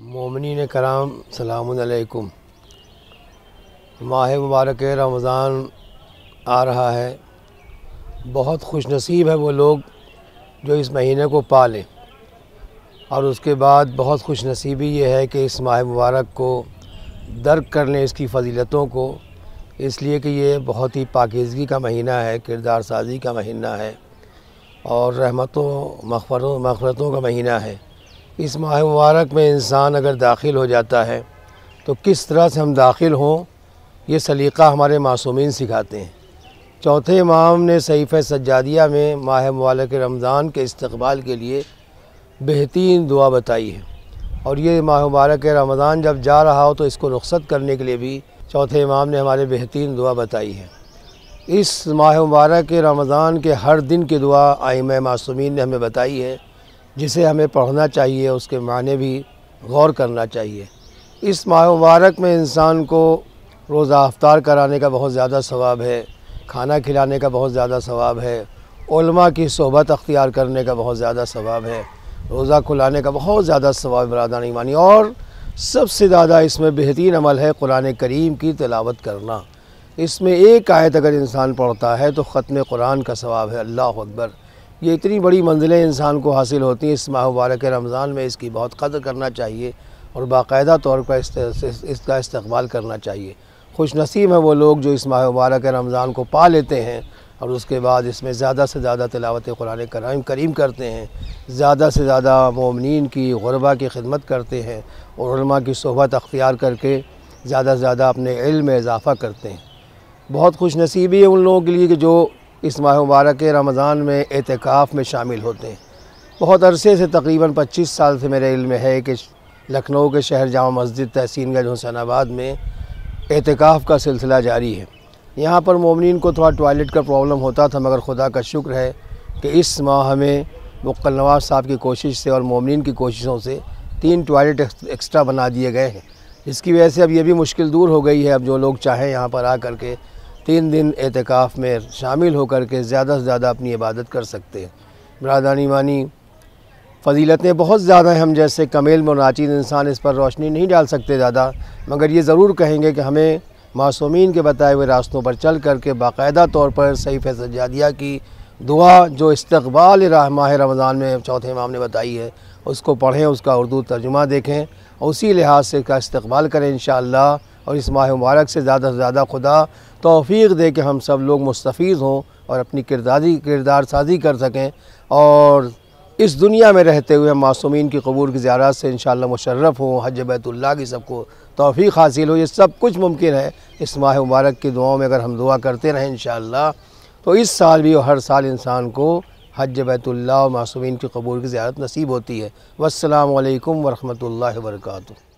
मोमिनीन कराम सलामुन अलैकुम। माह मुबारक रमज़ान आ रहा है। बहुत खुशनसीब है वो लोग जो इस महीने को पालें, और उसके बाद बहुत खुशनसीबी ये है कि इस माह मुबारक को दर्क कर लें इसकी फ़जीलतों को, इसलिए कि ये बहुत ही पाकीज़गी का महीना है, किरदार साजी का महीना है और रहमतों मग़फ़िरतों का महीना है। इस माह मुबारक में इंसान अगर दाखिल हो जाता है तो किस तरह से हम दाखिल हों, ये सलीक़ा हमारे मासूमीन सिखाते हैं। चौथे इमाम ने सहीफ़े सज्जादिया में माह मुबारक रमज़ान के इस्तक़बाल के लिए बेहतरीन दुआ बताई है, और ये माह मुबारक रमज़ान जब जा रहा हो तो इसको रुख़सत करने के लिए भी चौथे इमाम ने हमारे बेहतरीन दुआ बताई है। इस माह मुबारक रमज़ान के हर दिन की दुआ आइम्मा मासूमीन ने हमें बताई है, जिसे हमें पढ़ना चाहिए, उसके माने भी गौर करना चाहिए। इस माह मुबारक में इंसान को रोज़ा इफ्तार कराने का बहुत ज़्यादा सवाब है, खाना खिलाने का बहुत ज़्यादा सवाब है, उलमा की सोहबत अख्तियार करने का बहुत ज़्यादा सवाब है, रोज़ा खुलाने का बहुत ज़्यादा सवाब बरादरान ईमानी, और सबसे ज़्यादा इसमें बेहतरीन अमल है कुरान करीम की तिलावत करना। इसमें एक आयत अगर इंसान पढ़ता है तो ख़त्म कुरान का सवाब है। अल्लाह अकबर। ये इतनी बड़ी मंजिलें इंसान को हासिल होती हैं इस माह मुबारक रमज़ान में, इसकी बहुत कदर करना चाहिए और बाकायदा तौर पर इसका इस्तक़बाल करना चाहिए। खुशनसीब हैं वो लोग जो इस माह मुबारक रमज़ान को पा लेते हैं और उसके बाद इसमें ज़्यादा से ज़्यादा तिलावत कुरान करीम करते हैं, ज़्यादा से ज़्यादा मोमिनीन की गुरबा की खिदमत करते हैं और उलमा की सोहबत अख्तियार करके ज़्यादा से ज़्यादा अपने इल्म में इजाफ़ा करते हैं। बहुत खुशनसीबी है उन लोगों के लिए कि जो इस माह मुबारक रमज़ान में एतिकाफ़ में शामिल होते हैं। बहुत अरसे से, तकरीबन 25 साल से मेरे इल्म में है कि लखनऊ के शहर जामा मस्जिद तहसीनगंज हुसैनाबाद में एतिकाफ़ का सिलसिला जारी है। यहाँ पर मोमिनीन को थोड़ा टॉयलेट का प्रॉब्लम होता था, मगर खुदा का शुक्र है कि इस माह हमें मुक़्क़ल नवाज़ साहब की कोशिश से और मोमिनीन की कोशिशों से 3 टॉयलेट एक्स्ट्रा बना दिए गए हैं, जिसकी वजह से अब ये भी मुश्किल दूर हो गई है। अब जो लोग चाहें यहाँ पर आ कर के 3 दिन एतिकाफ़ में शामिल होकर के ज़्यादा से ज़्यादा अपनी इबादत कर सकते हैं। बरादरान ईमानी, फ़जीलतें बहुत ज़्यादा हैं, हम जैसे कमेल मुनाचिद इंसान इस पर रोशनी नहीं डाल सकते ज़्यादा, मगर ये ज़रूर कहेंगे कि हमें मासूमीन के बताए हुए रास्तों पर चल कर के बाकायदा तौर पर सहीफ़े सज्जादिया की दुआ जो इस्तक़बाल माह रमज़ान में चौथे इमाम ने बताई है, उसको पढ़ें, उसका उर्दू तर्जुमा देखें और उसी लिहाज से इसका इस्तक़बाल करें इंशाअल्लाह। और इस माह मुबारक से ज़्यादा खुदा तौफ़ीक़ दे कि हम सब लोग मुस्तफ़ीज़ हों और अपनी किरदार साजी कर सकें, और इस दुनिया में रहते हुए मासूमीन की क़बूर की ज़ियारत से इंशाअल्लाह मुशर्रफ़ हों, हज बैतुल्लाह की सबको तौफ़ीक़ हासिल हो। ये सब कुछ मुमकिन है इस माह मुबारक की दुआओं में अगर हम दुआ करते रहें इंशाअल्लाह, तो इस साल भी और हर साल इंसान को हज बैतुल्लाह और मासूमीन की क़बूर की ज़ियारत नसीब होती है। वस्सलामु अलैकुम वरहमतुल्लाहि वबरकातुहू।